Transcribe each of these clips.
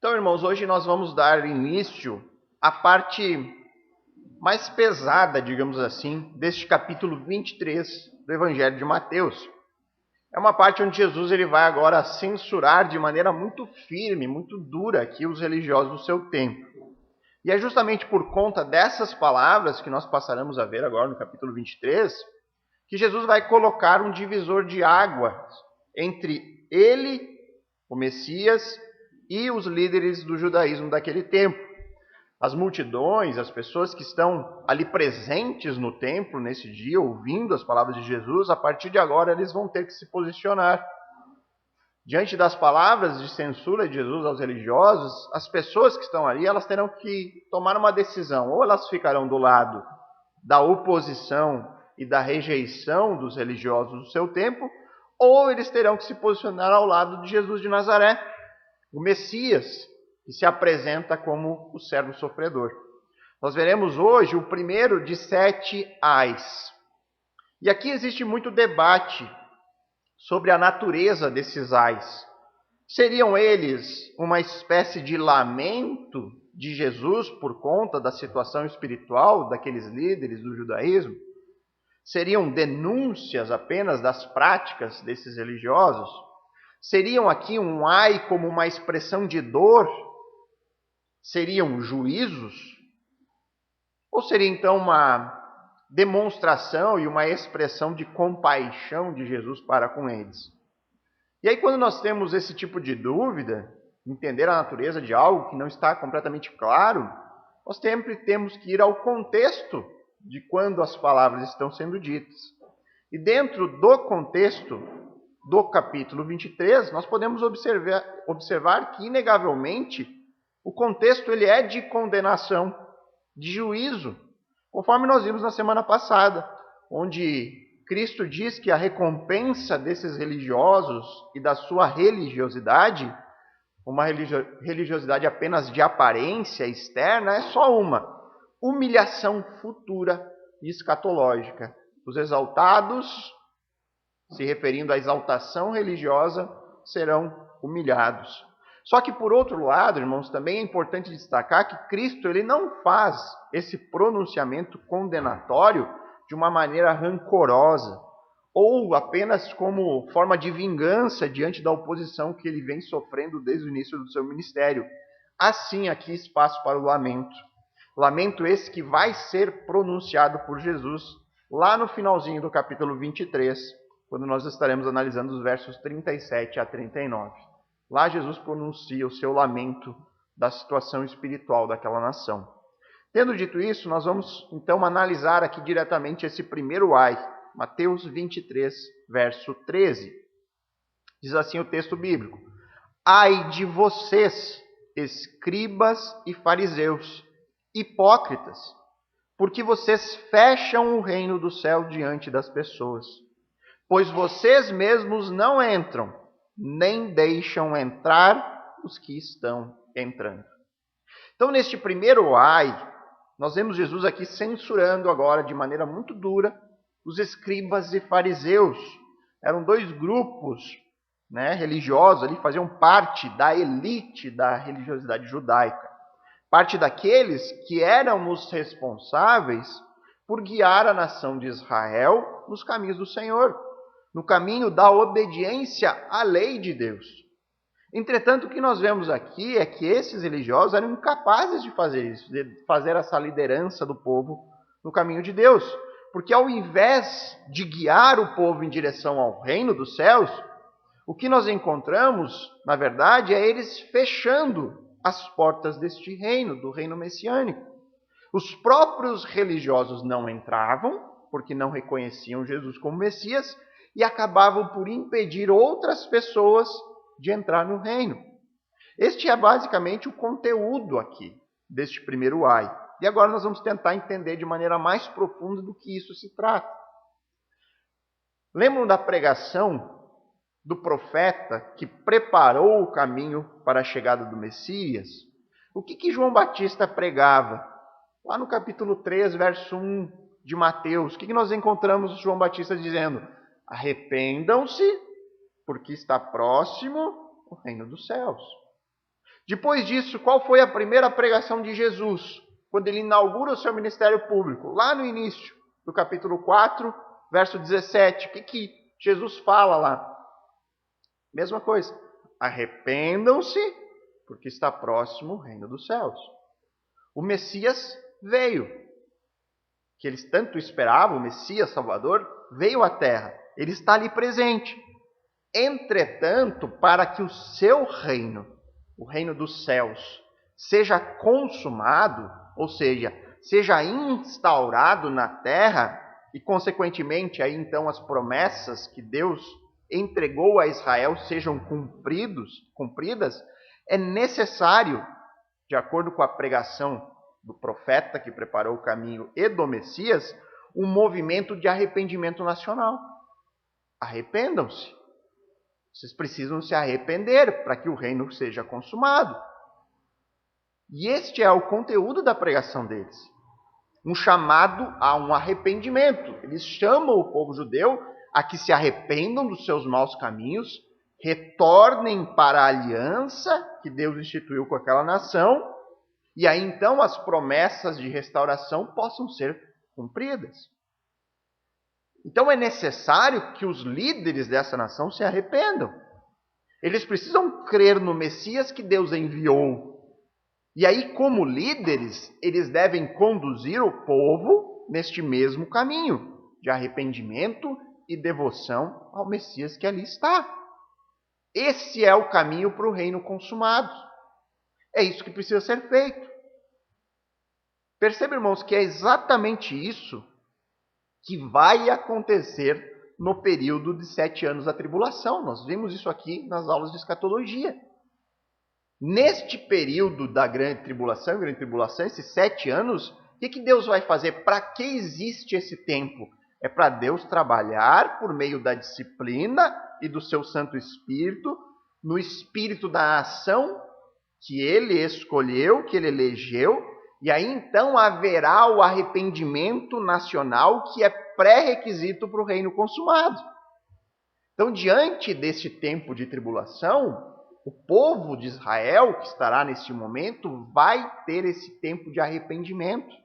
Então, irmãos, hoje nós vamos dar início à parte mais pesada, digamos assim, deste capítulo 23 do Evangelho de Mateus. É uma parte onde Jesus ele vai agora censurar de maneira muito firme, muito dura aqui os religiosos do seu tempo. E é justamente por conta dessas palavras que nós passaremos a ver agora no capítulo 23, que Jesus vai colocar um divisor de águas entre ele, o Messias, e os líderes do judaísmo daquele tempo. As multidões, as pessoas que estão ali presentes no templo nesse dia, ouvindo as palavras de Jesus, a partir de agora eles vão ter que se posicionar. Diante das palavras de censura de Jesus aos religiosos, as pessoas que estão ali, elas terão que tomar uma decisão. Ou elas ficarão do lado da oposição e da rejeição dos religiosos do seu tempo, ou eles terão que se posicionar ao lado de Jesus de Nazaré, o Messias, que se apresenta como o servo sofredor. Nós veremos hoje o primeiro de 7 ais. E aqui existe muito debate sobre a natureza desses ais. Seriam eles uma espécie de lamento de Jesus por conta da situação espiritual daqueles líderes do judaísmo? Seriam denúncias apenas das práticas desses religiosos? Seriam aqui um ai como uma expressão de dor? Seriam juízos? Ou seria então uma demonstração e uma expressão de compaixão de Jesus para com eles? E aí, quando nós temos esse tipo de dúvida, entender a natureza de algo que não está completamente claro, nós sempre temos que ir ao contexto de quando as palavras estão sendo ditas. E dentro do contexto do capítulo 23, nós podemos observar que, inegavelmente, o contexto ele é de condenação, de juízo, conforme nós vimos na semana passada, onde Cristo diz que a recompensa desses religiosos e da sua religiosidade, uma religiosidade apenas de aparência externa, é só uma: humilhação futura e escatológica. Os exaltados, se referindo à exaltação religiosa, serão humilhados. Só que, por outro lado, irmãos, também é importante destacar que Cristo ele não faz esse pronunciamento condenatório de uma maneira rancorosa, ou apenas como forma de vingança diante da oposição que ele vem sofrendo desde o início do seu ministério. Assim, aqui espaço para o lamento. Lamento esse que vai ser pronunciado por Jesus lá no finalzinho do capítulo 23, quando nós estaremos analisando os versos 37 a 39. Lá Jesus pronuncia o seu lamento da situação espiritual daquela nação. Tendo dito isso, nós vamos então analisar aqui diretamente esse primeiro ai, Mateus 23, verso 13. Diz assim o texto bíblico: Ai de vocês, escribas e fariseus, hipócritas, porque vocês fecham o reino do céu diante das pessoas, pois vocês mesmos não entram, nem deixam entrar os que estão entrando. Então, neste primeiro ai, nós vemos Jesus aqui censurando agora de maneira muito dura os escribas e fariseus. Eram dois grupos religiosos ali, faziam parte da elite da religiosidade judaica. Parte daqueles que eram os responsáveis por guiar a nação de Israel nos caminhos do Senhor, no caminho da obediência à lei de Deus. Entretanto, o que nós vemos aqui é que esses religiosos eram incapazes de fazer isso, de fazer essa liderança do povo no caminho de Deus. Porque ao invés de guiar o povo em direção ao reino dos céus, o que nós encontramos, na verdade, é eles fechando as portas deste reino, do reino messiânico. Os próprios religiosos não entravam, porque não reconheciam Jesus como Messias, e acabavam por impedir outras pessoas de entrar no reino. Este é basicamente o conteúdo aqui deste primeiro ai. E agora nós vamos tentar entender de maneira mais profunda do que isso se trata. Lembram da pregação do profeta que preparou o caminho para a chegada do Messias? O que João Batista pregava? Lá no capítulo 3, verso 1 de Mateus, o que nós encontramos João Batista dizendo? Arrependam-se, porque está próximo o reino dos céus. Depois disso, qual foi a primeira pregação de Jesus? Quando ele inaugura o seu ministério público, lá no início do capítulo 4, verso 17. O que Jesus fala lá? Mesma coisa. Arrependam-se, porque está próximo o reino dos céus. O Messias veio, que eles tanto esperavam, o Messias Salvador, veio à terra. Ele está ali presente. Entretanto, para que o seu reino, o reino dos céus, seja consumado, ou seja, seja instaurado na terra, e consequentemente aí então as promessas que Deus entregou a Israel sejam cumpridas, é necessário, de acordo com a pregação do profeta que preparou o caminho e do Messias, um movimento de arrependimento nacional. Arrependam-se. Vocês precisam se arrepender para que o reino seja consumado. E este é o conteúdo da pregação deles. Um chamado a um arrependimento. Eles chamam o povo judeu a que se arrependam dos seus maus caminhos, retornem para a aliança que Deus instituiu com aquela nação, e aí então as promessas de restauração possam ser cumpridas. Então é necessário que os líderes dessa nação se arrependam. Eles precisam crer no Messias que Deus enviou. E aí, como líderes, eles devem conduzir o povo neste mesmo caminho de arrependimento e devoção ao Messias que ali está. Esse é o caminho para o reino consumado. É isso que precisa ser feito. Perceba, irmãos, que é exatamente isso que vai acontecer no período de 7 anos da tribulação. Nós vimos isso aqui nas aulas de escatologia. Neste período da grande tribulação, esses 7 anos, o que Deus vai fazer? Para que existe esse tempo? É para Deus trabalhar por meio da disciplina e do seu Santo Espírito, no espírito da ação que ele escolheu, que ele elegeu, e aí então haverá o arrependimento nacional que é pré-requisito para o reino consumado. Então, diante desse tempo de tribulação, o povo de Israel, que estará neste momento, vai ter esse tempo de arrependimento.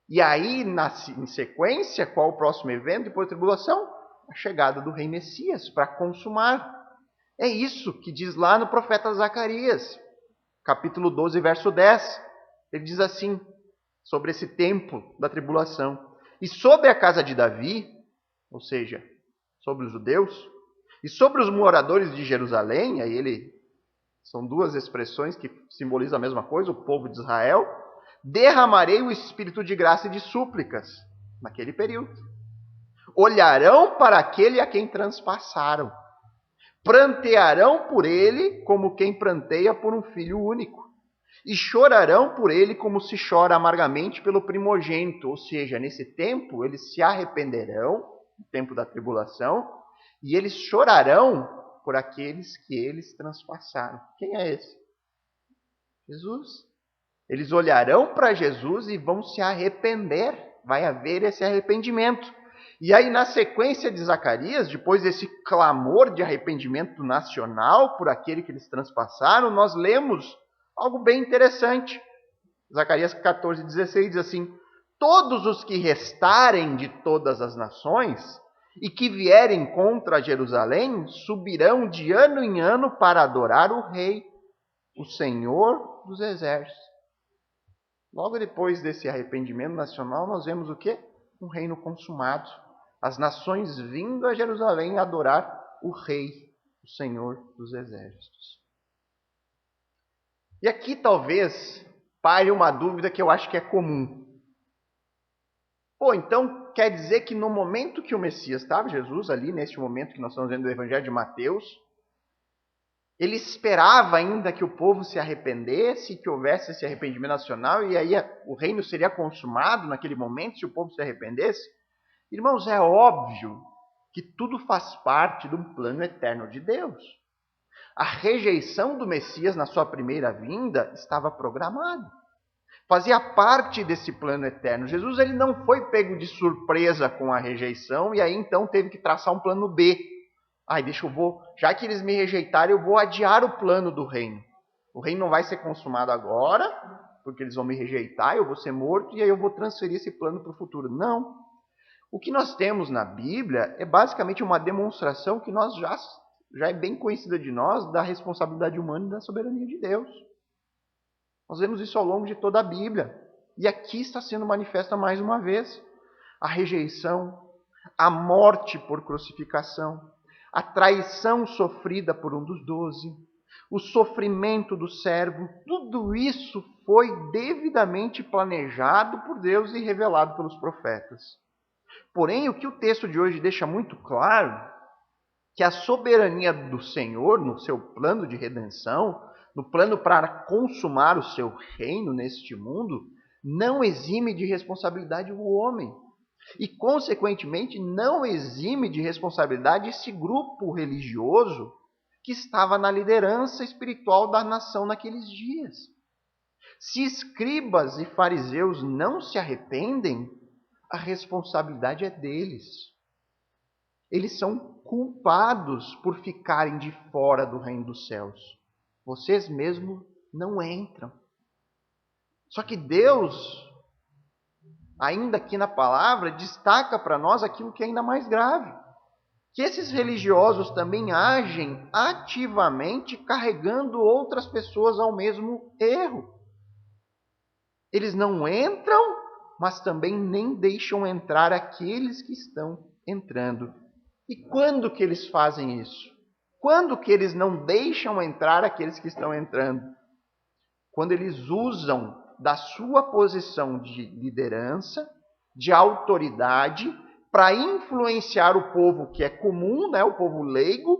E aí, em sequência, qual o próximo evento depois da tribulação? A chegada do rei Messias para consumar. É isso que diz lá no profeta Zacarias, capítulo 12, verso 10. Ele diz assim, sobre esse tempo da tribulação. E sobre a casa de Davi, ou seja, sobre os judeus, e sobre os moradores de Jerusalém, são duas expressões que simbolizam a mesma coisa, o povo de Israel, derramarei o espírito de graça e de súplicas, naquele período. Olharão para aquele a quem transpassaram, prantearão por ele como quem pranteia por um filho único, e chorarão por ele como se chora amargamente pelo primogênito. Ou seja, nesse tempo eles se arrependerão, no tempo da tribulação, e eles chorarão por aqueles que eles transpassaram. Quem é esse? Jesus. Eles olharão para Jesus e vão se arrepender. Vai haver esse arrependimento. E aí, na sequência de Zacarias, depois desse clamor de arrependimento nacional por aquele que eles transpassaram, nós lemos algo bem interessante. Zacarias 14, 16 diz assim: todos os que restarem de todas as nações e que vierem contra Jerusalém subirão de ano em ano para adorar o Rei, o Senhor dos Exércitos. Logo depois desse arrependimento nacional, nós vemos o quê? Um reino consumado. As nações vindo a Jerusalém adorar o Rei, o Senhor dos Exércitos. E aqui talvez pare uma dúvida que eu acho que é comum. Então quer dizer que no momento que o Messias estava, Jesus, ali neste momento que nós estamos vendo do Evangelho de Mateus, ele esperava ainda que o povo se arrependesse, que houvesse esse arrependimento nacional, e aí o reino seria consumado naquele momento, se o povo se arrependesse? Irmãos, é óbvio que tudo faz parte de um plano eterno de Deus. A rejeição do Messias na sua primeira vinda estava programada. Fazia parte desse plano eterno. Jesus ele não foi pego de surpresa com a rejeição e aí então teve que traçar um plano B. Já que eles me rejeitaram, eu vou adiar o plano do reino. O reino não vai ser consumado agora, porque eles vão me rejeitar, eu vou ser morto e aí eu vou transferir esse plano para o futuro. Não. O que nós temos na Bíblia é basicamente uma demonstração que nós já é bem conhecida de nós da responsabilidade humana e da soberania de Deus. Nós vemos isso ao longo de toda a Bíblia. E aqui está sendo manifesta mais uma vez a rejeição, a morte por crucificação, a traição sofrida por um dos 12, o sofrimento do servo, tudo isso foi devidamente planejado por Deus e revelado pelos profetas. Porém, o que o texto de hoje deixa muito claro, que a soberania do Senhor, no seu plano de redenção, no plano para consumar o seu reino neste mundo, não exime de responsabilidade o homem. E, consequentemente, não exime de responsabilidade esse grupo religioso que estava na liderança espiritual da nação naqueles dias. Se escribas e fariseus não se arrependem, a responsabilidade é deles. Eles são culpados por ficarem de fora do reino dos céus. Vocês mesmos não entram. Só que Deus, ainda aqui na palavra, destaca para nós aquilo que é ainda mais grave. Que esses religiosos também agem ativamente carregando outras pessoas ao mesmo erro. Eles não entram, mas também nem deixam entrar aqueles que estão entrando. E quando que eles fazem isso? Quando que eles não deixam entrar aqueles que estão entrando? Quando eles usam da sua posição de liderança, de autoridade, para influenciar o povo que é comum, o povo leigo,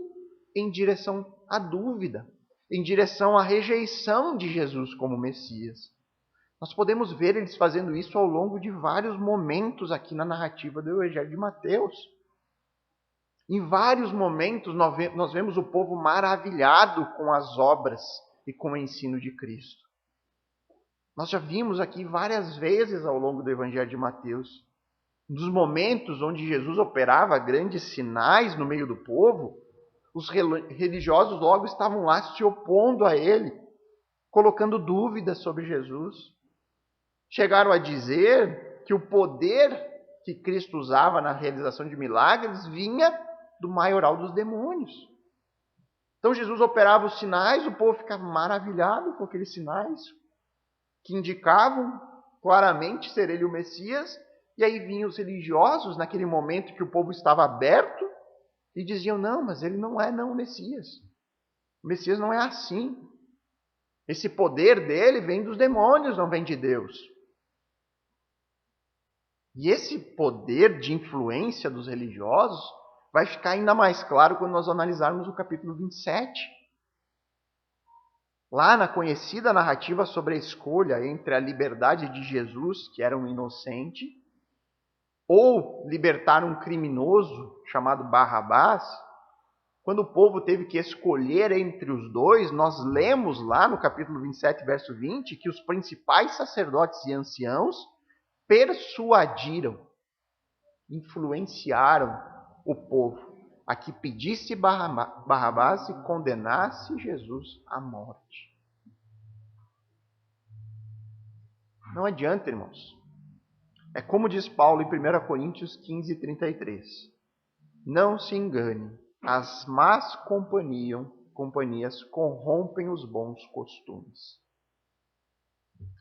em direção à dúvida, em direção à rejeição de Jesus como Messias. Nós podemos ver eles fazendo isso ao longo de vários momentos aqui na narrativa do Evangelho de Mateus. Em vários momentos nós vemos o povo maravilhado com as obras e com o ensino de Cristo. Nós já vimos aqui várias vezes ao longo do Evangelho de Mateus, nos momentos onde Jesus operava grandes sinais no meio do povo, os religiosos logo estavam lá se opondo a ele, colocando dúvidas sobre Jesus. Chegaram a dizer que o poder que Cristo usava na realização de milagres vinha do maioral dos demônios. Então Jesus operava os sinais, o povo ficava maravilhado com aqueles sinais, que indicavam claramente ser ele o Messias, e aí vinham os religiosos, naquele momento que o povo estava aberto, e diziam, não, mas ele não é o Messias. O Messias não é assim. Esse poder dele vem dos demônios, não vem de Deus. E esse poder de influência dos religiosos vai ficar ainda mais claro quando nós analisarmos o capítulo 27. Lá na conhecida narrativa sobre a escolha entre a liberdade de Jesus, que era um inocente, ou libertar um criminoso chamado Barrabás, quando o povo teve que escolher entre os dois, nós lemos lá no capítulo 27, verso 20, que os principais sacerdotes e anciãos persuadiram, influenciaram o povo a que pedisse Barrabás e condenasse Jesus à morte. Não adianta, irmãos. É como diz Paulo em 1 Coríntios 15, 33. Não se engane, as más companhias corrompem os bons costumes.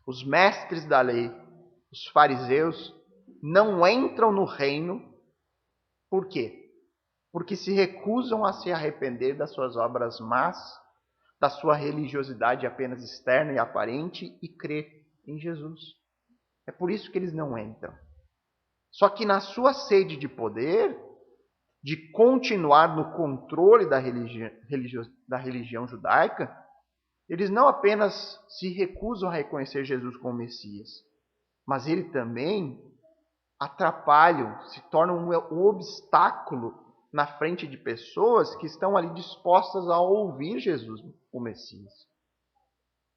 Os mestres da lei, os fariseus, não entram no reino. Por quê? Porque se recusam a se arrepender das suas obras más, da sua religiosidade apenas externa e aparente, e crer em Jesus. É por isso que eles não entram. Só que na sua sede de poder, de continuar no controle da religião judaica, eles não apenas se recusam a reconhecer Jesus como Messias, mas ele também atrapalham, se tornam um obstáculo na frente de pessoas que estão ali dispostas a ouvir Jesus, o Messias.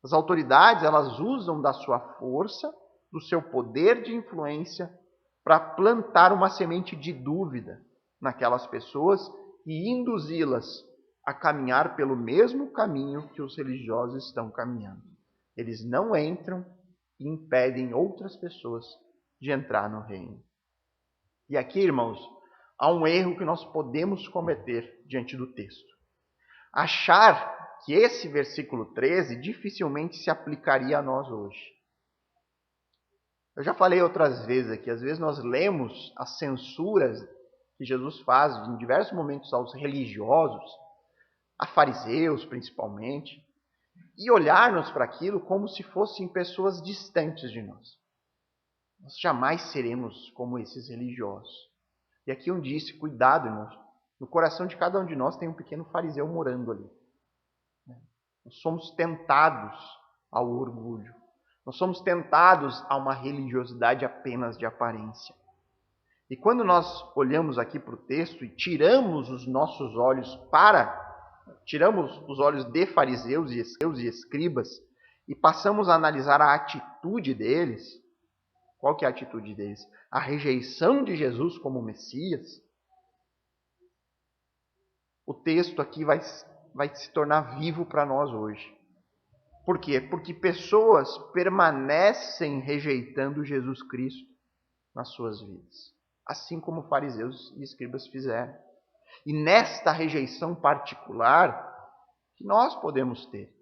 As autoridades, elas usam da sua força, do seu poder de influência, para plantar uma semente de dúvida naquelas pessoas e induzi-las a caminhar pelo mesmo caminho que os religiosos estão caminhando. Eles não entram e impedem outras pessoas de entrar no reino. E aqui, irmãos, há um erro que nós podemos cometer diante do texto. Achar que esse versículo 13 dificilmente se aplicaria a nós hoje. Eu já falei outras vezes aqui, às vezes nós lemos as censuras que Jesus faz em diversos momentos aos religiosos, a fariseus principalmente, e olharmos para aquilo como se fossem pessoas distantes de nós. Nós jamais seremos como esses religiosos. E aqui eu disse, cuidado, irmãos, no coração de cada um de nós tem um pequeno fariseu morando ali. Nós somos tentados ao orgulho. Nós somos tentados a uma religiosidade apenas de aparência. E quando nós olhamos aqui para o texto e tiramos os nossos olhos tiramos os olhos de fariseus e escribas e passamos a analisar a atitude deles, qual que é a atitude deles? A rejeição de Jesus como Messias. O texto aqui vai se tornar vivo para nós hoje. Por quê? Porque pessoas permanecem rejeitando Jesus Cristo nas suas vidas, assim como fariseus e escribas fizeram. E nesta rejeição particular que nós podemos ter,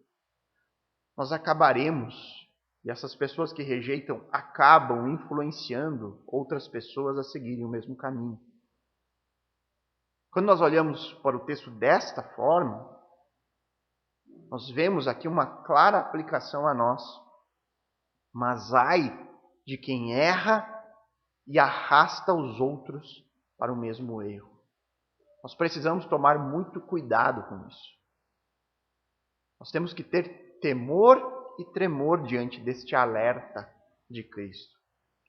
nós acabaremos, e essas pessoas que rejeitam acabam influenciando outras pessoas a seguirem o mesmo caminho. Quando nós olhamos para o texto desta forma, nós vemos aqui uma clara aplicação a nós. Mas ai de quem erra e arrasta os outros para o mesmo erro. Nós precisamos tomar muito cuidado com isso. Nós temos que ter temor e tremor diante deste alerta de Cristo.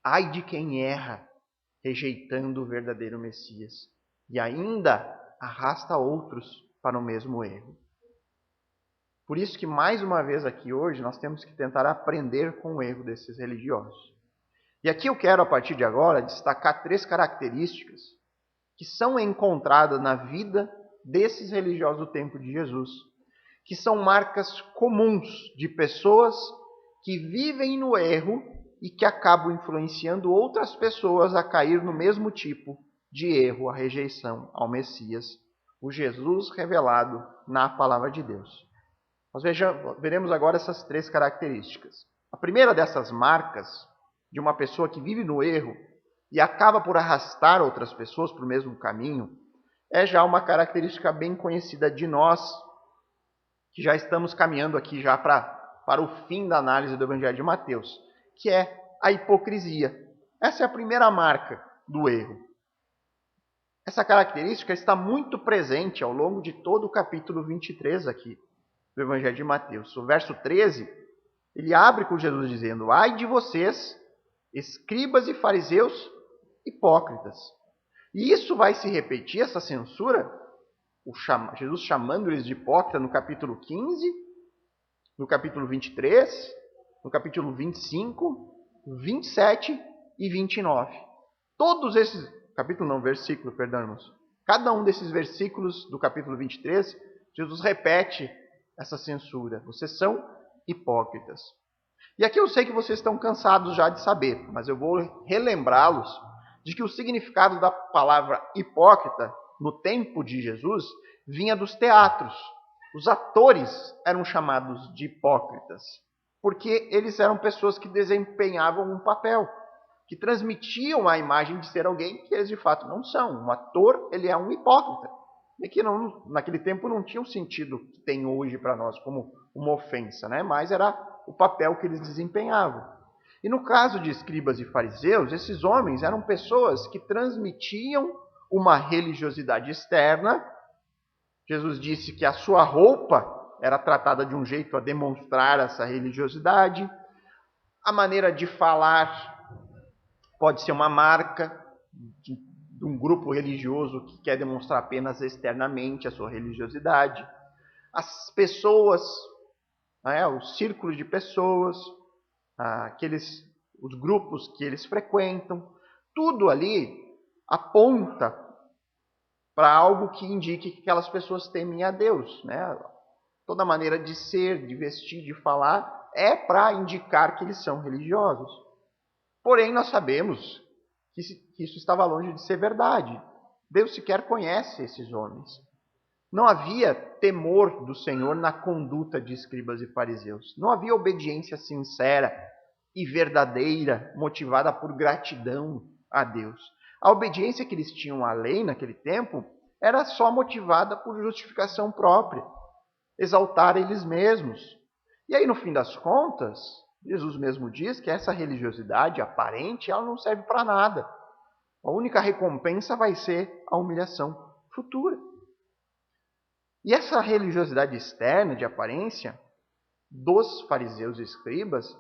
Ai de quem erra, rejeitando o verdadeiro Messias, e ainda arrasta outros para o mesmo erro. Por isso que, mais uma vez aqui hoje, nós temos que tentar aprender com o erro desses religiosos. E aqui eu quero, a partir de agora, destacar 3 características que são encontradas na vida desses religiosos do tempo de Jesus, que são marcas comuns de pessoas que vivem no erro e que acabam influenciando outras pessoas a cair no mesmo tipo de erro, a rejeição ao Messias, o Jesus revelado na palavra de Deus. Nós veremos agora essas 3 características. A primeira dessas marcas de uma pessoa que vive no erro e acaba por arrastar outras pessoas para o mesmo caminho é já uma característica bem conhecida de nós, que já estamos caminhando aqui já para o fim da análise do Evangelho de Mateus, que é a hipocrisia. Essa é a primeira marca do erro. Essa característica está muito presente ao longo de todo o capítulo 23 aqui do Evangelho de Mateus. O verso 13, ele abre com Jesus dizendo: ai de vocês, escribas e fariseus hipócritas. E isso vai se repetir, essa censura, Jesus chamando eles de hipócrita no capítulo 15, no capítulo 23, no capítulo 25, 27 e 29. Todos esses, irmãos. Cada um desses versículos do capítulo 23, Jesus repete essa censura. Vocês são hipócritas. E aqui eu sei que vocês estão cansados já de saber, mas eu vou relembrá-los de que o significado da palavra hipócrita no tempo de Jesus vinha dos teatros. Os atores eram chamados de hipócritas, porque eles eram pessoas que desempenhavam um papel, que transmitiam a imagem de ser alguém que eles de fato não são. Um ator, ele é um hipócrita. E que naquele tempo não tinha o sentido que tem hoje para nós como uma ofensa, né? Mas era o papel que eles desempenhavam. E no caso de escribas e fariseus, esses homens eram pessoas que transmitiam uma religiosidade externa. Jesus disse que a sua roupa era tratada de um jeito a demonstrar essa religiosidade. A maneira de falar pode ser uma marca de um grupo religioso que quer demonstrar apenas externamente a sua religiosidade. As pessoas, os círculos de pessoas, os grupos que eles frequentam, tudo ali aponta para algo que indique que aquelas pessoas temem a Deus, né? Toda maneira de ser, de vestir, de falar é para indicar que eles são religiosos. Porém, nós sabemos que isso estava longe de ser verdade. Deus sequer conhece esses homens. Não havia temor do Senhor na conduta de escribas e fariseus. Não havia obediência sincera e verdadeira, motivada por gratidão a Deus. A obediência que eles tinham à lei naquele tempo era só motivada por justificação própria, exaltar eles mesmos. E aí, no fim das contas, Jesus mesmo diz que essa religiosidade aparente, ela não serve para nada. A única recompensa vai ser a humilhação futura. E essa religiosidade externa, de aparência, dos fariseus e escribas,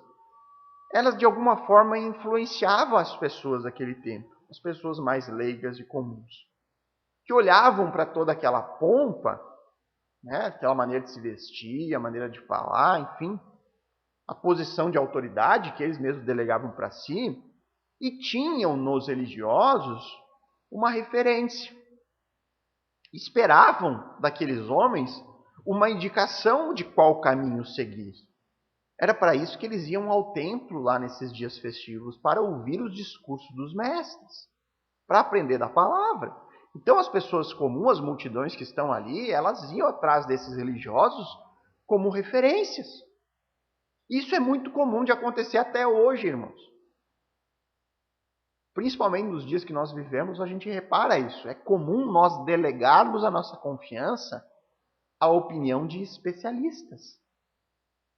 elas de alguma forma influenciavam as pessoas daquele tempo, as pessoas mais leigas e comuns, que olhavam para toda aquela pompa, né, aquela maneira de se vestir, a maneira de falar, enfim, a posição de autoridade que eles mesmos delegavam para si, e tinham nos religiosos uma referência. Esperavam daqueles homens uma indicação de qual caminho seguir. Era para isso que eles iam ao templo lá nesses dias festivos, para ouvir os discursos dos mestres, para aprender da palavra. Então as pessoas comuns, as multidões que estão ali, elas iam atrás desses religiosos como referências. Isso é muito comum de acontecer até hoje, irmãos. Principalmente nos dias que nós vivemos, a gente repara isso. É comum nós delegarmos a nossa confiança à opinião de especialistas.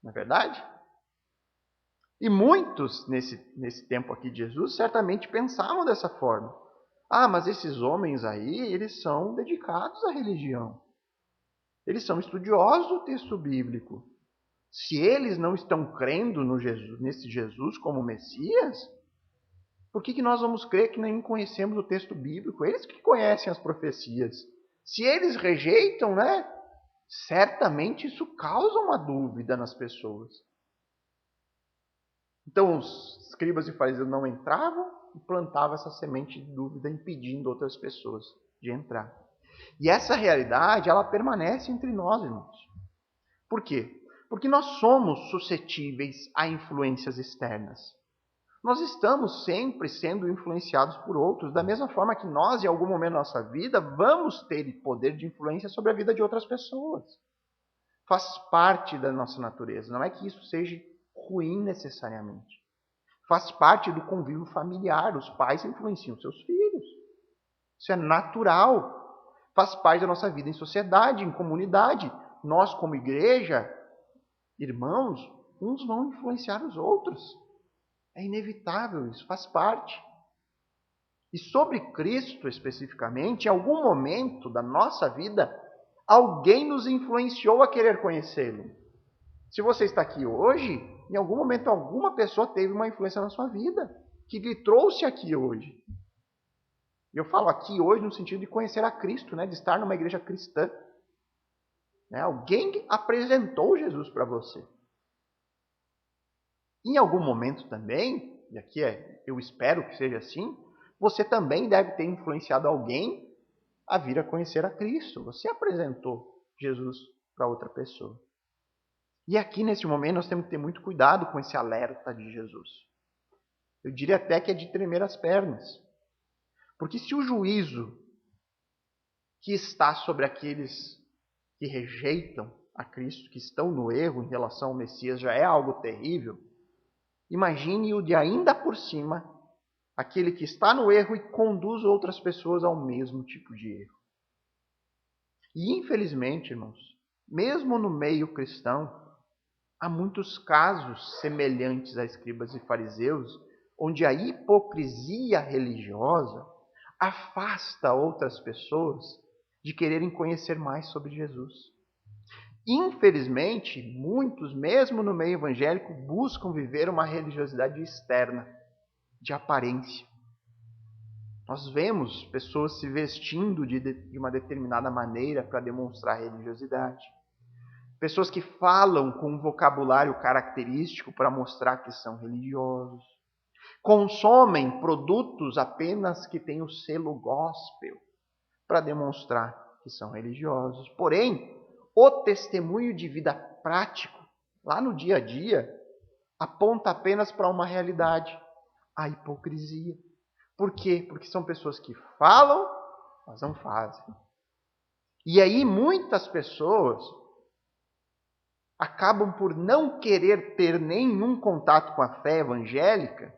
Não é verdade? E muitos, nesse tempo aqui de Jesus, certamente pensavam dessa forma. Ah, mas esses homens aí, eles são dedicados à religião. Eles são estudiosos do texto bíblico. Se eles não estão crendo nesse Jesus como Messias, por que nós vamos crer que nem conhecemos o texto bíblico? Eles que conhecem as profecias. Se eles rejeitam, né? Certamente isso causa uma dúvida nas pessoas. Então os escribas e fariseus não entravam e plantavam essa semente de dúvida, impedindo outras pessoas de entrar. E essa realidade, ela permanece entre nós, irmãos. Por quê? Porque nós somos suscetíveis a influências externas. Nós estamos sempre sendo influenciados por outros, da mesma forma que nós, em algum momento da nossa vida, vamos ter poder de influência sobre a vida de outras pessoas. Faz parte da nossa natureza. Não é que isso seja ruim necessariamente. Faz parte do convívio familiar. Os pais influenciam seus filhos. Isso é natural. Faz parte da nossa vida em sociedade, em comunidade. Nós, como igreja, irmãos, uns vão influenciar os outros. É inevitável, isso faz parte. E sobre Cristo, especificamente, em algum momento da nossa vida, alguém nos influenciou a querer conhecê-lo. Se você está aqui hoje, em algum momento alguma pessoa teve uma influência na sua vida, que lhe trouxe aqui hoje. Eu falo aqui hoje no sentido de conhecer a Cristo, né? De estar numa igreja cristã. Né? Alguém apresentou Jesus para você. Em algum momento também, e aqui eu espero que seja assim, você também deve ter influenciado alguém a vir a conhecer a Cristo. Você apresentou Jesus para outra pessoa. E aqui nesse momento nós temos que ter muito cuidado com esse alerta de Jesus. Eu diria até que é de tremer as pernas. Porque se o juízo que está sobre aqueles que rejeitam a Cristo, que estão no erro em relação ao Messias, já é algo terrível, imagine o de ainda por cima, aquele que está no erro e conduz outras pessoas ao mesmo tipo de erro. E infelizmente, irmãos, mesmo no meio cristão, há muitos casos semelhantes a escribas e fariseus, onde a hipocrisia religiosa afasta outras pessoas de quererem conhecer mais sobre Jesus. Infelizmente, muitos, mesmo no meio evangélico, buscam viver uma religiosidade externa, de aparência. Nós vemos pessoas se vestindo de uma determinada maneira para demonstrar religiosidade. Pessoas que falam com um vocabulário característico para mostrar que são religiosos. Consomem produtos apenas que têm o selo gospel, para demonstrar que são religiosos. Porém, o testemunho de vida prático, lá no dia a dia, aponta apenas para uma realidade: a hipocrisia. Por quê? Porque são pessoas que falam, mas não fazem. E aí muitas pessoas acabam por não querer ter nenhum contato com a fé evangélica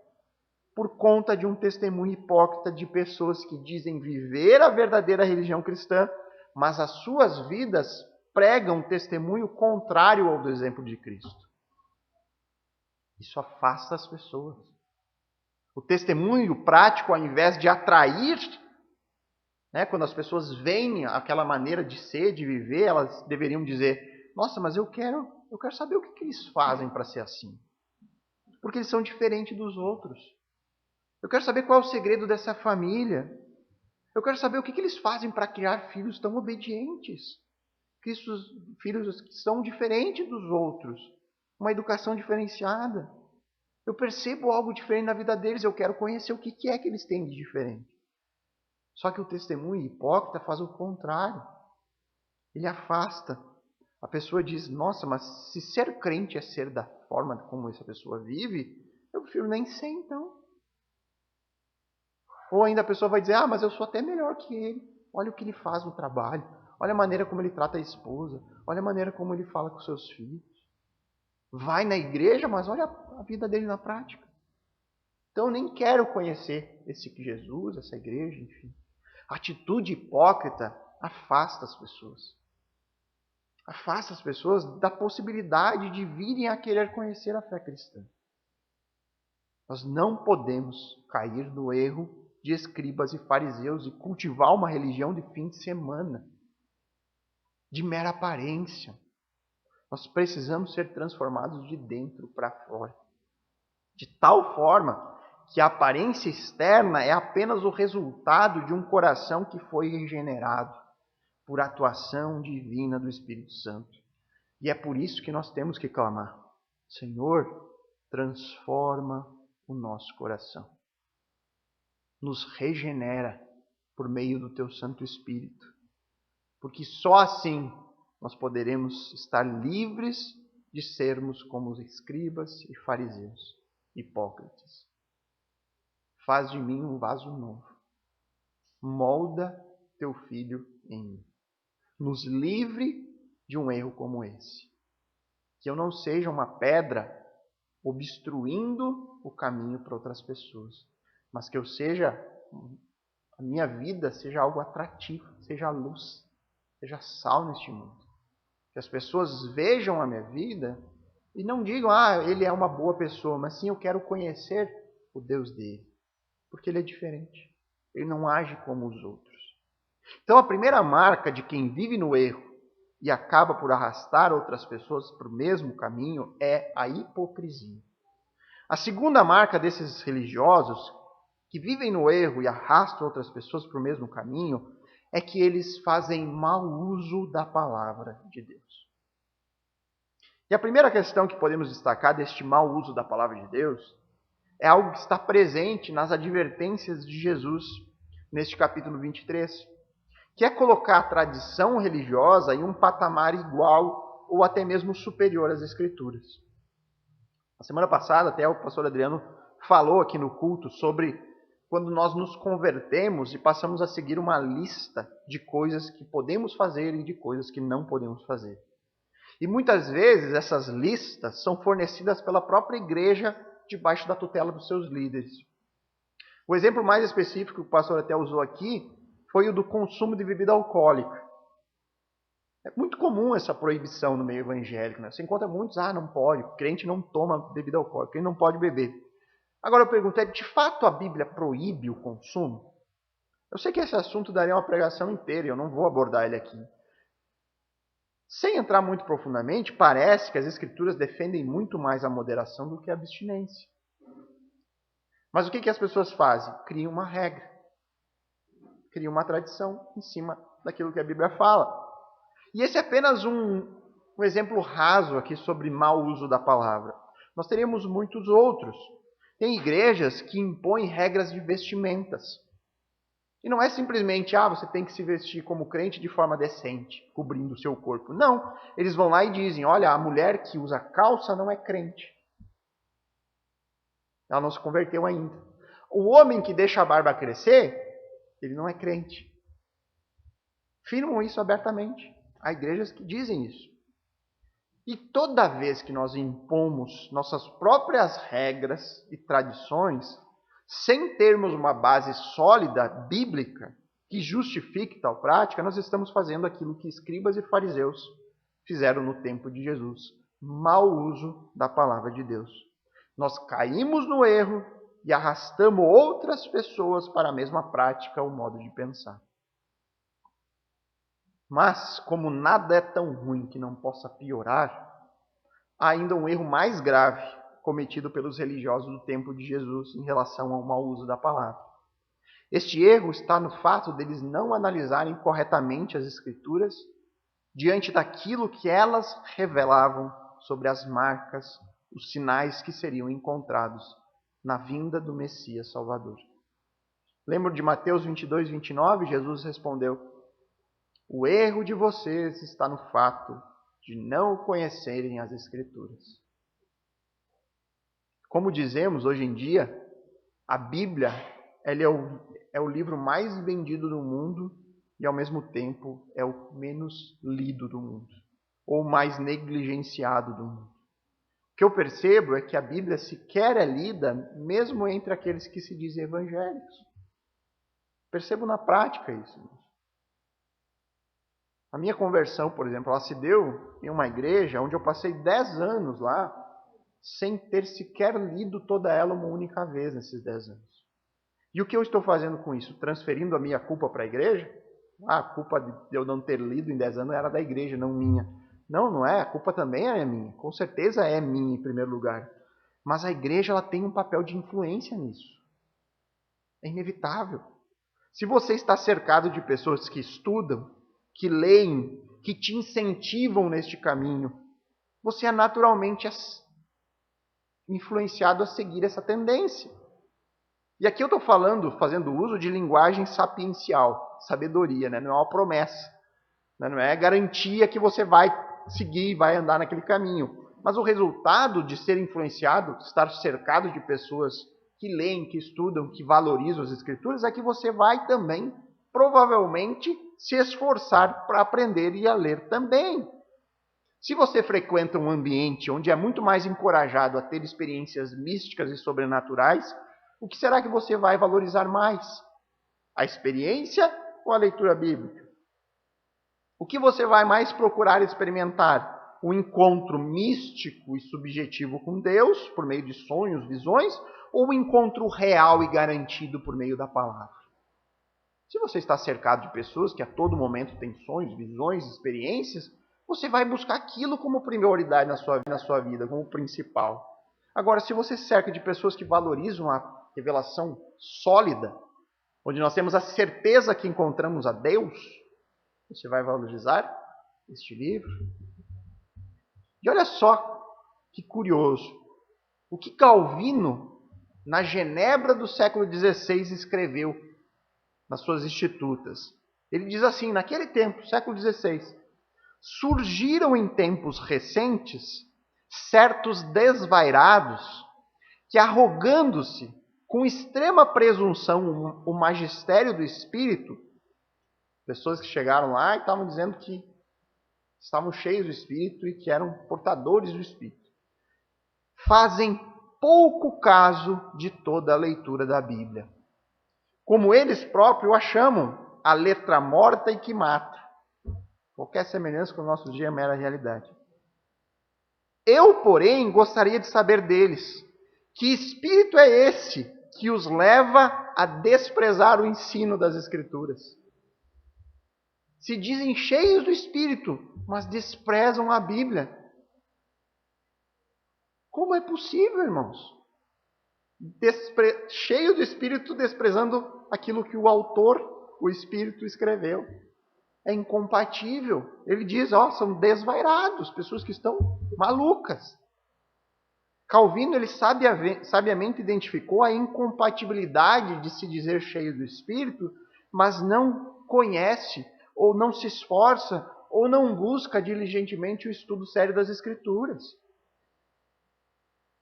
por conta de um testemunho hipócrita de pessoas que dizem viver a verdadeira religião cristã, mas as suas vidas pregam um testemunho contrário ao do exemplo de Cristo. Isso afasta as pessoas. O testemunho prático, ao invés de atrair, quando as pessoas veem aquela maneira de ser, de viver, elas deveriam dizer: nossa, mas eu quero saber o que eles fazem para ser assim. Porque eles são diferentes dos outros. Eu quero saber qual é o segredo dessa família. Eu quero saber o que eles fazem para criar filhos tão obedientes. Filhos que são diferentes dos outros. Uma educação diferenciada. Eu percebo algo diferente na vida deles. Eu quero conhecer o que é que eles têm de diferente. Só que o testemunho hipócrita faz o contrário. Ele afasta. A pessoa diz: nossa, mas se ser crente é ser da forma como essa pessoa vive, eu prefiro nem ser então. Ou ainda a pessoa vai dizer: mas eu sou até melhor que ele. Olha o que ele faz no trabalho. Olha a maneira como ele trata a esposa. Olha a maneira como ele fala com seus filhos. Vai na igreja, mas olha a vida dele na prática. Então eu nem quero conhecer esse Jesus, essa igreja, enfim. A atitude hipócrita afasta as pessoas. Afasta as pessoas da possibilidade de virem a querer conhecer a fé cristã. Nós não podemos cair no erro de escribas e fariseus e cultivar uma religião de fim de semana, de mera aparência. Nós precisamos ser transformados de dentro para fora, de tal forma que a aparência externa é apenas o resultado de um coração que foi regenerado por atuação divina do Espírito Santo. E é por isso que nós temos que clamar: Senhor, transforma o nosso coração. Nos regenera por meio do Teu Santo Espírito. Porque só assim nós poderemos estar livres de sermos como os escribas e fariseus, hipócritas. Faz de mim um vaso novo. Molda Teu Filho em mim. Nos livre de um erro como esse. Que eu não seja uma pedra obstruindo o caminho para outras pessoas, mas que a minha vida seja algo atrativo, seja luz, seja sal neste mundo. Que as pessoas vejam a minha vida e não digam: ele é uma boa pessoa, mas sim, eu quero conhecer o Deus dele, porque ele é diferente. Ele não age como os outros. Então a primeira marca de quem vive no erro e acaba por arrastar outras pessoas para o mesmo caminho é a hipocrisia. A segunda marca desses religiosos que vivem no erro e arrastam outras pessoas para o mesmo caminho é que eles fazem mau uso da palavra de Deus. E a primeira questão que podemos destacar deste mau uso da palavra de Deus é algo que está presente nas advertências de Jesus neste capítulo 23, que é colocar a tradição religiosa em um patamar igual ou até mesmo superior às Escrituras. Na semana passada, até o pastor Adriano falou aqui no culto sobre quando nós nos convertemos e passamos a seguir uma lista de coisas que podemos fazer e de coisas que não podemos fazer. E muitas vezes essas listas são fornecidas pela própria igreja debaixo da tutela dos seus líderes. O exemplo mais específico que o pastor até usou aqui foi o do consumo de bebida alcoólica. É muito comum essa proibição no meio evangélico. Você encontra muitos: não pode, o crente não toma bebida alcoólica, ele não pode beber. Agora eu pergunto: de fato a Bíblia proíbe o consumo? Eu sei que esse assunto daria uma pregação inteira e eu não vou abordar ele aqui. Sem entrar muito profundamente, parece que as Escrituras defendem muito mais a moderação do que a abstinência. Mas o que as pessoas fazem? Criam uma regra. Criam uma tradição em cima daquilo que a Bíblia fala. E esse é apenas um exemplo raso aqui sobre mau uso da palavra. Nós teríamos muitos outros. Tem igrejas que impõem regras de vestimentas. E não é simplesmente, você tem que se vestir como crente de forma decente, cobrindo o seu corpo. Não, eles vão lá e dizem, olha, a mulher que usa calça não é crente. Ela não se converteu ainda. O homem que deixa a barba crescer, ele não é crente. Afirmam isso abertamente. Há igrejas que dizem isso. E toda vez que nós impomos nossas próprias regras e tradições, sem termos uma base sólida, bíblica, que justifique tal prática, nós estamos fazendo aquilo que escribas e fariseus fizeram no tempo de Jesus. Mau uso da palavra de Deus. Nós caímos no erro e arrastamos outras pessoas para a mesma prática ou modo de pensar. Mas, como nada é tão ruim que não possa piorar, há ainda um erro mais grave cometido pelos religiosos do tempo de Jesus em relação ao mau uso da palavra. Este erro está no fato deles não analisarem corretamente as Escrituras diante daquilo que elas revelavam sobre as marcas, os sinais que seriam encontrados na vinda do Messias Salvador. Lembro de Mateus 22, 29, Jesus respondeu: o erro de vocês está no fato de não conhecerem as Escrituras. Como dizemos hoje em dia, a Bíblia é o livro mais vendido do mundo e, ao mesmo tempo, é o menos lido do mundo, ou mais negligenciado do mundo. O que eu percebo é que a Bíblia sequer é lida mesmo entre aqueles que se dizem evangélicos. Percebo na prática isso. A minha conversão, por exemplo, ela se deu em uma igreja onde eu passei 10 anos lá, sem ter sequer lido toda ela uma única vez nesses 10 anos. E o que eu estou fazendo com isso? Transferindo a minha culpa para a igreja? A culpa de eu não ter lido em 10 anos era da igreja, não minha. Não, não é. A culpa também é minha. Com certeza é minha em primeiro lugar. Mas a igreja ela tem um papel de influência nisso. É inevitável. Se você está cercado de pessoas que estudam, que leem, que te incentivam neste caminho, você é naturalmente influenciado a seguir essa tendência. E aqui eu estou fazendo uso de linguagem sapiencial, sabedoria, né? Não é uma promessa, né? Não é garantia que você vai seguir, vai andar naquele caminho. Mas o resultado de ser influenciado, de estar cercado de pessoas que leem, que estudam, que valorizam as Escrituras, é que você vai também, provavelmente, se esforçar para aprender e a ler também. Se você frequenta um ambiente onde é muito mais encorajado a ter experiências místicas e sobrenaturais, o que será que você vai valorizar mais? A experiência ou a leitura bíblica? O que você vai mais procurar experimentar? O encontro místico e subjetivo com Deus, por meio de sonhos, visões, ou o encontro real e garantido por meio da palavra? Se você está cercado de pessoas que a todo momento têm sonhos, visões, experiências, você vai buscar aquilo como prioridade na sua vida, como principal. Agora, se você se cerca de pessoas que valorizam a revelação sólida, onde nós temos a certeza que encontramos a Deus, você vai valorizar este livro. E olha só que curioso. O que Calvino, na Genebra do século XVI, escreveu nas suas Institutas. Ele diz assim, naquele tempo, século XVI, surgiram em tempos recentes certos desvairados que, arrogando-se com extrema presunção o magistério do Espírito, pessoas que chegaram lá e estavam dizendo que estavam cheios do Espírito e que eram portadores do Espírito, fazem pouco caso de toda a leitura da Bíblia. Como eles próprios a chamam, a letra morta e que mata. Qualquer semelhança com o nosso dia é mera realidade. Eu, porém, gostaria de saber deles, que espírito é esse que os leva a desprezar o ensino das Escrituras? Se dizem cheios do Espírito, mas desprezam a Bíblia. Como é possível, irmãos? Cheio do Espírito, desprezando aquilo que o autor, o Espírito, escreveu. É incompatível. Ele diz, são desvairados, pessoas que estão malucas. Calvino, ele sabiamente identificou a incompatibilidade de se dizer cheio do Espírito, mas não conhece, ou não se esforça, ou não busca diligentemente o estudo sério das Escrituras.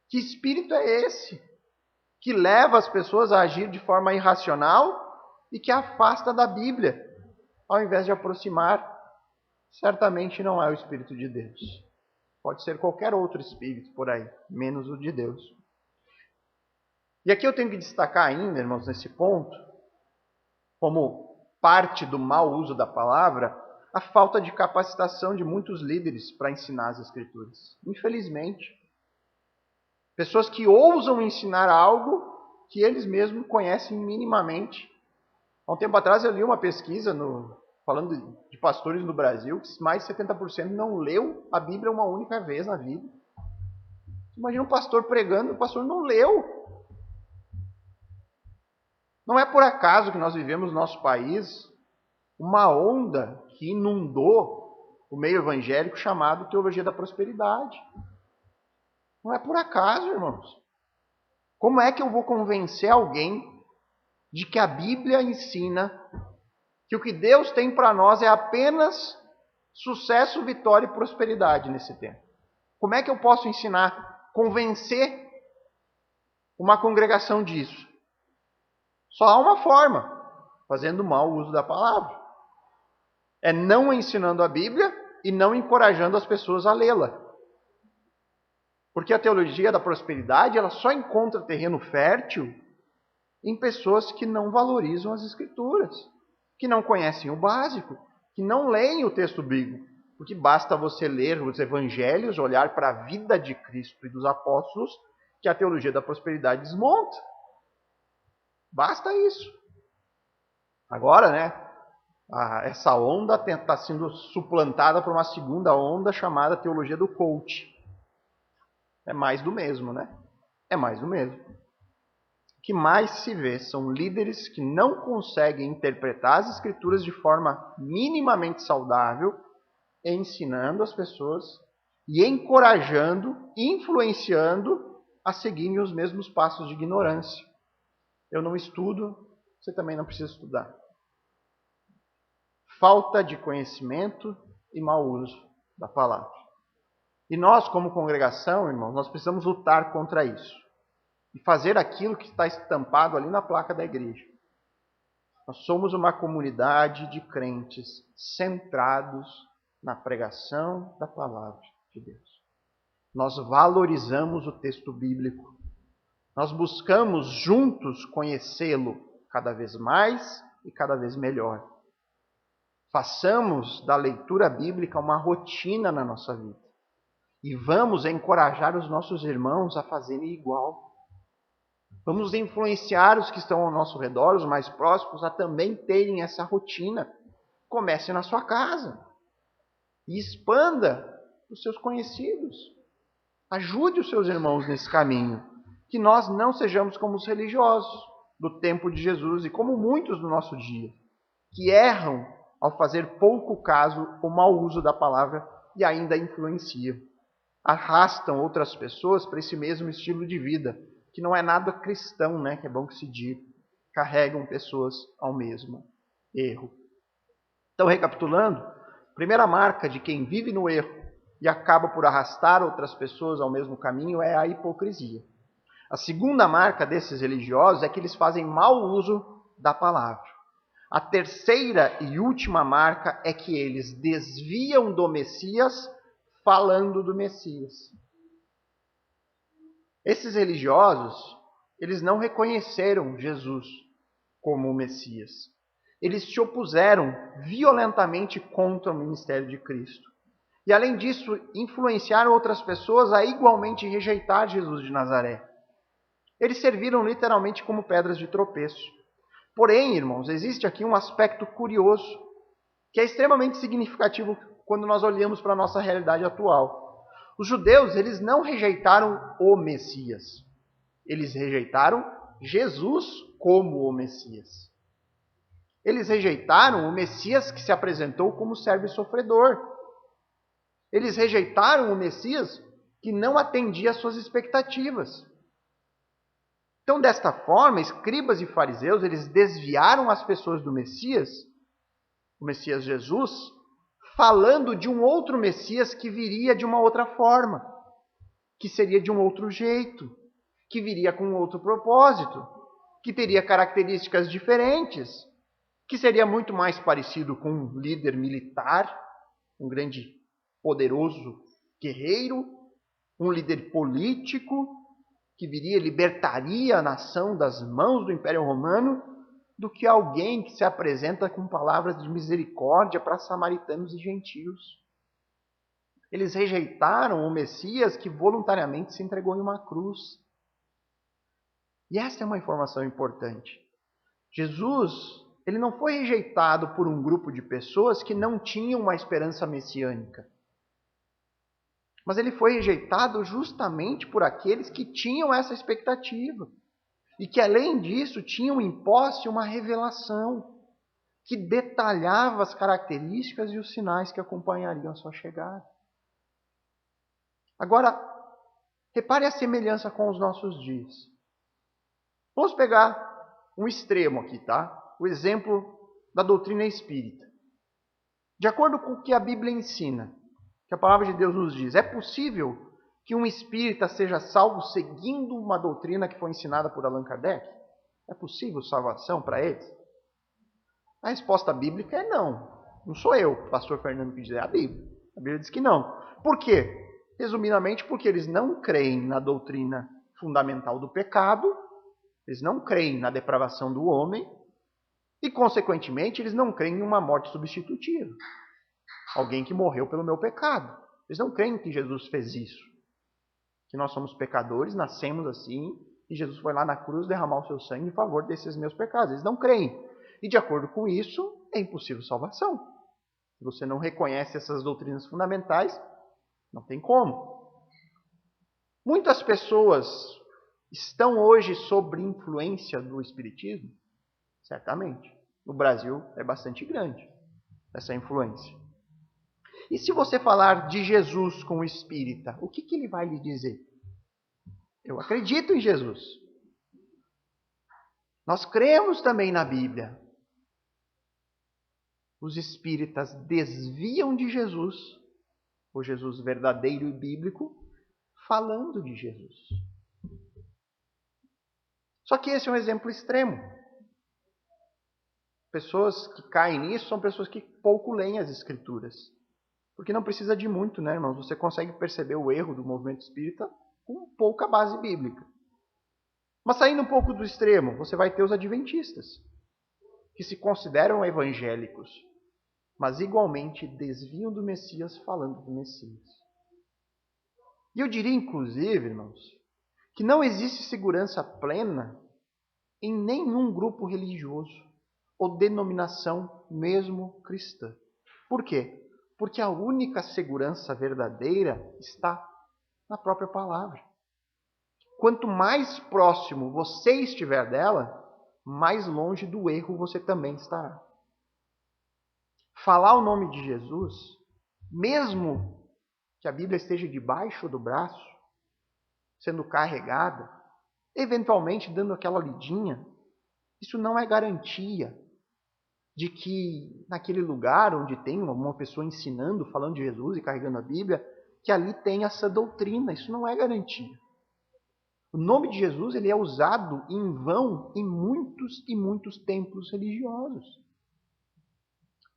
Que espírito é esse que leva as pessoas a agir de forma irracional e que afasta da Bíblia, ao invés de aproximar? Certamente não é o Espírito de Deus. Pode ser qualquer outro espírito por aí, menos o de Deus. E aqui eu tenho que destacar ainda, irmãos, nesse ponto, como parte do mau uso da palavra, a falta de capacitação de muitos líderes para ensinar as Escrituras. Infelizmente. Pessoas que ousam ensinar algo que eles mesmos conhecem minimamente. Há um tempo atrás eu li uma pesquisa falando de pastores no Brasil, que mais de 70% não leu a Bíblia uma única vez na vida. Imagina um pastor pregando, o pastor não leu. Não é por acaso que nós vivemos no nosso país uma onda que inundou o meio evangélico chamado teologia da prosperidade. Não é por acaso, irmãos. Como é que eu vou convencer alguém de que a Bíblia ensina que o que Deus tem para nós é apenas sucesso, vitória e prosperidade nesse tempo? Como é que eu posso ensinar, convencer uma congregação disso? Só há uma forma, fazendo mau uso da palavra. É não ensinando a Bíblia e não encorajando as pessoas a lê-la. Porque a teologia da prosperidade ela só encontra terreno fértil em pessoas que não valorizam as Escrituras, que não conhecem o básico, que não leem o texto bíblico. Porque basta você ler os evangelhos, olhar para a vida de Cristo e dos apóstolos, que a teologia da prosperidade desmonta. Basta isso. Agora, essa onda está sendo suplantada por uma segunda onda chamada teologia do coach. É mais do mesmo, né? É mais do mesmo. O que mais se vê são líderes que não conseguem interpretar as Escrituras de forma minimamente saudável, ensinando as pessoas e encorajando, influenciando a seguirem os mesmos passos de ignorância. Eu não estudo, você também não precisa estudar. Falta de conhecimento e mau uso da palavra. E nós, como congregação, irmãos, nós precisamos lutar contra isso. E fazer aquilo que está estampado ali na placa da igreja. Nós somos uma comunidade de crentes centrados na pregação da palavra de Deus. Nós valorizamos o texto bíblico. Nós buscamos juntos conhecê-lo cada vez mais e cada vez melhor. Façamos da leitura bíblica uma rotina na nossa vida. E vamos encorajar os nossos irmãos a fazerem igual. Vamos influenciar os que estão ao nosso redor, os mais próximos, a também terem essa rotina. Comece na sua casa. E expanda os seus conhecidos. Ajude os seus irmãos nesse caminho. Que nós não sejamos como os religiosos do tempo de Jesus e como muitos do nosso dia, que erram ao fazer pouco caso ou mau uso da palavra e ainda influenciam. Arrastam outras pessoas para esse mesmo estilo de vida, que não é nada cristão, né? Que é bom que se diga. Carregam pessoas ao mesmo erro. Então, recapitulando, a primeira marca de quem vive no erro e acaba por arrastar outras pessoas ao mesmo caminho é a hipocrisia. A segunda marca desses religiosos é que eles fazem mau uso da palavra. A terceira e última marca é que eles desviam do Messias falando do Messias. Esses religiosos, eles não reconheceram Jesus como o Messias. Eles se opuseram violentamente contra o ministério de Cristo. E além disso, influenciaram outras pessoas a igualmente rejeitar Jesus de Nazaré. Eles serviram literalmente como pedras de tropeço. Porém, irmãos, existe aqui um aspecto curioso, que é extremamente significativo quando nós olhamos para a nossa realidade atual. Os judeus, eles não rejeitaram o Messias. Eles rejeitaram Jesus como o Messias. Eles rejeitaram o Messias que se apresentou como servo e sofredor. Eles rejeitaram o Messias que não atendia às suas expectativas. Então, desta forma, escribas e fariseus, eles desviaram as pessoas do Messias, o Messias Jesus, falando de um outro Messias que viria de uma outra forma, que seria de um outro jeito, que viria com outro propósito, que teria características diferentes, que seria muito mais parecido com um líder militar, um grande, poderoso guerreiro, um líder político, que viria e libertaria a nação das mãos do Império Romano, do que alguém que se apresenta com palavras de misericórdia para samaritanos e gentios. Eles rejeitaram o Messias que voluntariamente se entregou em uma cruz. E essa é uma informação importante. Jesus, ele não foi rejeitado por um grupo de pessoas que não tinham uma esperança messiânica. Mas ele foi rejeitado justamente por aqueles que tinham essa expectativa. E que, além disso, tinham em posse uma revelação que detalhava as características e os sinais que acompanhariam a sua chegada. Agora, repare a semelhança com os nossos dias. Vamos pegar um extremo aqui, tá? O exemplo da doutrina espírita. De acordo com o que a Bíblia ensina, que a palavra de Deus nos diz, é possível que um espírita seja salvo seguindo uma doutrina que foi ensinada por Allan Kardec? É possível salvação para eles? A resposta bíblica é não. Não sou eu, pastor Fernando, que diz, é a Bíblia. A Bíblia diz que não. Por quê? Resumidamente, porque eles não creem na doutrina fundamental do pecado, eles não creem na depravação do homem e, consequentemente, eles não creem em uma morte substitutiva. Alguém que morreu pelo meu pecado. Eles não creem que Jesus fez isso. Que nós somos pecadores, nascemos assim, e Jesus foi lá na cruz derramar o seu sangue em favor desses meus pecados. Eles não creem. E, de acordo com isso, é impossível salvação. Se você não reconhece essas doutrinas fundamentais, não tem como. Muitas pessoas estão hoje sob influência do espiritismo? Certamente. No Brasil é bastante grande essa influência. E se você falar de Jesus com o espírita, o que ele vai lhe dizer? Eu acredito em Jesus. Nós cremos também na Bíblia. Os espíritas desviam de Jesus, o Jesus verdadeiro e bíblico, falando de Jesus. Só que esse é um exemplo extremo. Pessoas que caem nisso são pessoas que pouco leem as Escrituras. Porque não precisa de muito, né, irmãos? Você consegue perceber o erro do movimento espírita com pouca base bíblica. Mas saindo um pouco do extremo, você vai ter os adventistas, que se consideram evangélicos, mas igualmente desviam do Messias falando do Messias. E eu diria, inclusive, irmãos, que não existe segurança plena em nenhum grupo religioso ou denominação, mesmo cristã. Por quê? Porque a única segurança verdadeira está na própria palavra. Quanto mais próximo você estiver dela, mais longe do erro você também estará. Falar o nome de Jesus, mesmo que a Bíblia esteja debaixo do braço, sendo carregada, eventualmente dando aquela lidinha, isso não é garantia de que naquele lugar onde tem uma pessoa ensinando, falando de Jesus e carregando a Bíblia, que ali tem essa doutrina. Isso não é garantia. O nome de Jesus ele é usado em vão em muitos e muitos templos religiosos.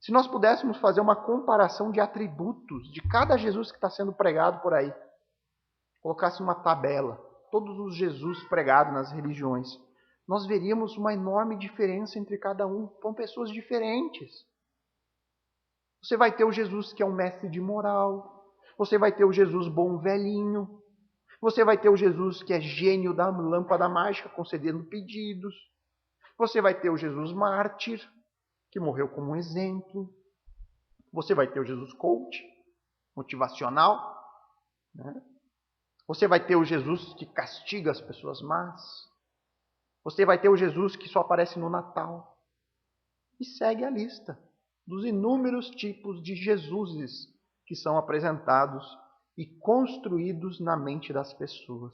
Se nós pudéssemos fazer uma comparação de atributos de cada Jesus que está sendo pregado por aí, colocasse uma tabela, todos os Jesus pregados nas religiões, nós veríamos uma enorme diferença entre cada um. São pessoas diferentes. Você vai ter o Jesus que é um mestre de moral. Você vai ter o Jesus bom velhinho. Você vai ter o Jesus que é gênio da lâmpada mágica, concedendo pedidos. Você vai ter o Jesus mártir, que morreu como um exemplo. Você vai ter o Jesus coach, motivacional. Né? Você vai ter o Jesus que castiga as pessoas más. Você vai ter o Jesus que só aparece no Natal. E segue a lista dos inúmeros tipos de Jesuses que são apresentados e construídos na mente das pessoas.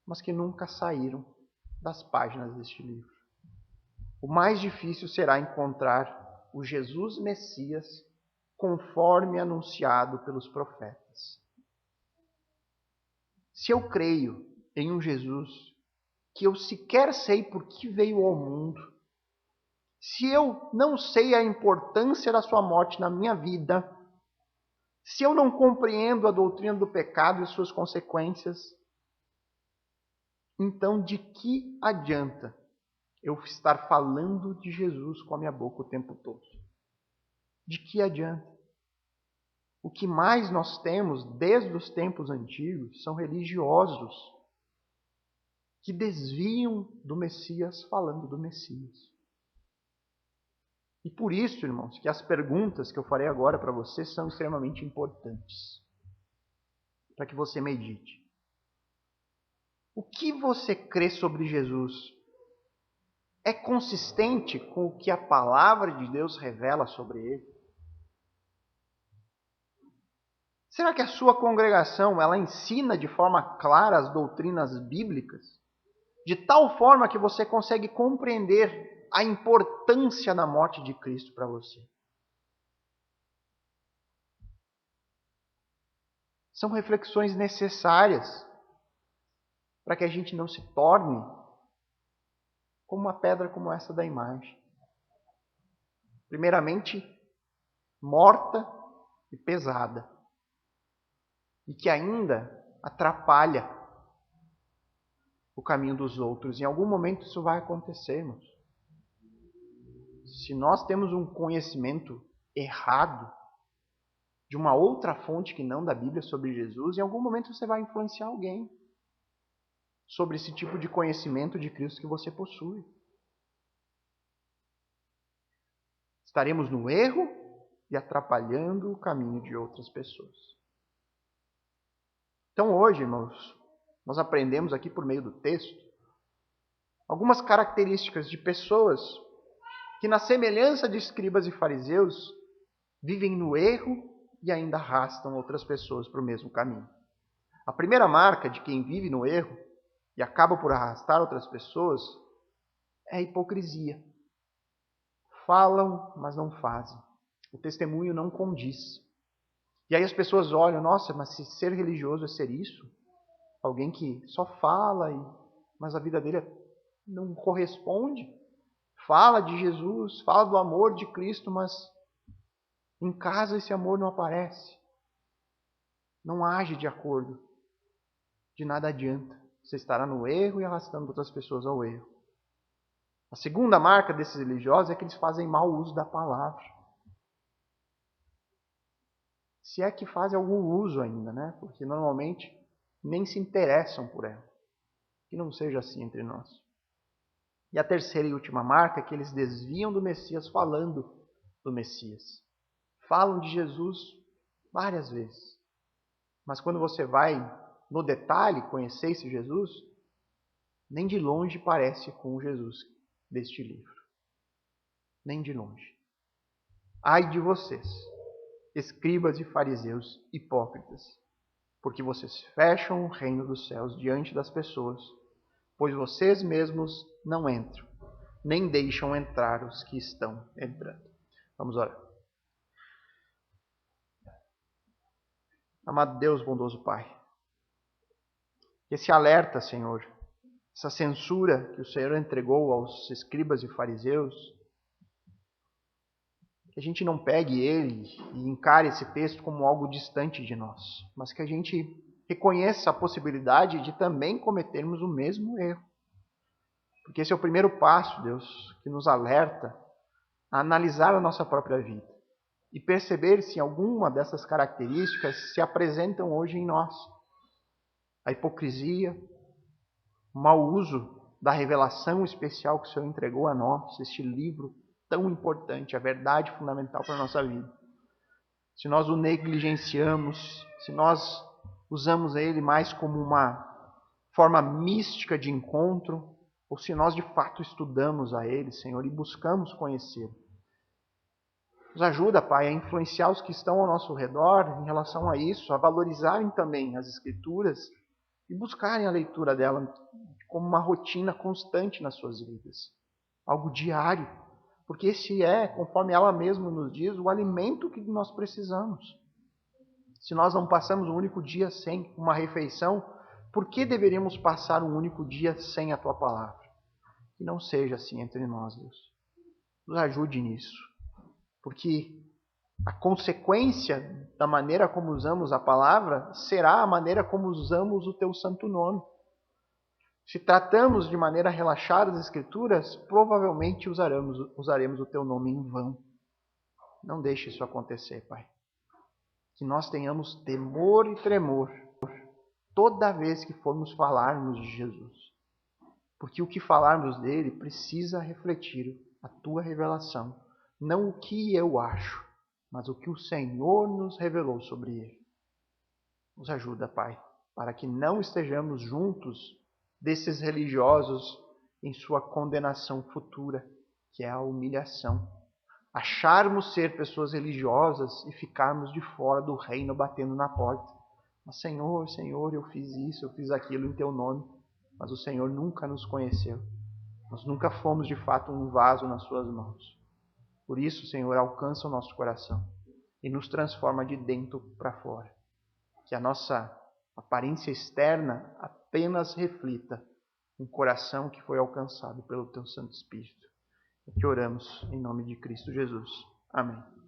mas que nunca saíram das páginas deste livro. O mais difícil será encontrar o Jesus Messias conforme anunciado pelos profetas. Se eu creio em um Jesus que eu sequer sei por que veio ao mundo, se eu não sei a importância da sua morte na minha vida, se eu não compreendo a doutrina do pecado e suas consequências, então de que adianta eu estar falando de Jesus com a minha boca o tempo todo? De que adianta? O que mais nós temos desde os tempos antigos são religiosos que desviam do Messias falando do Messias. E por isso, irmãos, que as perguntas que eu farei agora para você são extremamente importantes, para que você medite. O que você crê sobre Jesus é consistente com o que a palavra de Deus revela sobre ele? Será que a sua congregação ela ensina de forma clara as doutrinas bíblicas? De tal forma que você consegue compreender a importância da morte de Cristo para você? São reflexões necessárias para que a gente não se torne como uma pedra como essa da imagem. Primeiramente, morta e pesada. E que ainda atrapalha o caminho dos outros. Em algum momento isso vai acontecer, irmãos. Se nós temos um conhecimento errado de uma outra fonte que não da Bíblia sobre Jesus, em algum momento você vai influenciar alguém sobre esse tipo de conhecimento de Cristo que você possui. Estaremos no erro e atrapalhando o caminho de outras pessoas. Então hoje, irmãos, nós aprendemos aqui por meio do texto algumas características de pessoas que, na semelhança de escribas e fariseus, vivem no erro e ainda arrastam outras pessoas para o mesmo caminho. A primeira marca de quem vive no erro e acaba por arrastar outras pessoas é a hipocrisia. Falam, mas não fazem. O testemunho não condiz. E aí as pessoas olham, nossa, mas se ser religioso é ser isso? Alguém que só fala, mas a vida dele não corresponde? Fala de Jesus, fala do amor de Cristo, mas em casa esse amor não aparece. Não age de acordo. De nada adianta. Você estará no erro e arrastando outras pessoas ao erro. A segunda marca desses religiosos é que eles fazem mau uso da palavra. Se é que fazem algum uso ainda, né? Porque normalmente nem se interessam por ela. Que não seja assim entre nós. E a terceira e última marca é que eles desviam do Messias falando do Messias. Falam de Jesus várias vezes. Mas quando você vai no detalhe conhecer esse Jesus, nem de longe parece com o Jesus deste livro. Nem de longe. Ai de vocês, escribas e fariseus hipócritas, porque vocês fecham o reino dos céus diante das pessoas, pois vocês mesmos não entram, nem deixam entrar os que estão entrando. Vamos orar. Amado Deus, bondoso Pai, esse alerta, Senhor, essa censura que o Senhor entregou aos escribas e fariseus, que a gente não pegue ele e encare esse texto como algo distante de nós, mas que a gente reconheça a possibilidade de também cometermos o mesmo erro. Porque esse é o primeiro passo, Deus, que nos alerta a analisar a nossa própria vida e perceber se alguma dessas características se apresentam hoje em nós. A hipocrisia, o mau uso da revelação especial que o Senhor entregou a nós, este livro tão importante, a verdade fundamental para a nossa vida. Se nós o negligenciamos, se nós usamos ele mais como uma forma mística de encontro, ou se nós de fato estudamos a ele, Senhor, e buscamos conhecê-lo. Nos ajuda, Pai, a influenciar os que estão ao nosso redor em relação a isso, a valorizarem também as Escrituras e buscarem a leitura dela como uma rotina constante nas suas vidas, algo diário, porque esse é, conforme ela mesma nos diz, o alimento que nós precisamos. Se nós não passamos um único dia sem uma refeição, por que deveríamos passar um único dia sem a tua palavra? Que não seja assim entre nós, Deus. Nos ajude nisso, porque a consequência da maneira como usamos a palavra será a maneira como usamos o teu santo nome. Se tratamos de maneira relaxada as Escrituras, provavelmente usaremos o teu nome em vão. Não deixe isso acontecer, Pai. Que nós tenhamos temor e tremor toda vez que formos falarmos de Jesus. Porque o que falarmos dele precisa refletir a tua revelação. Não o que eu acho, mas o que o Senhor nos revelou sobre ele. Nos ajuda, Pai, para que não estejamos juntos desses religiosos em sua condenação futura, que é a humilhação. Acharmos ser pessoas religiosas e ficarmos de fora do reino batendo na porta. Mas, Senhor, Senhor, eu fiz isso, eu fiz aquilo em teu nome. Mas o Senhor nunca nos conheceu. Nós nunca fomos de fato um vaso nas suas mãos. Por isso, Senhor, alcança o nosso coração e nos transforma de dentro para fora. Que a nossa aparência externa apenas reflita um coração que foi alcançado pelo teu Santo Espírito. É que oramos em nome de Cristo Jesus. Amém.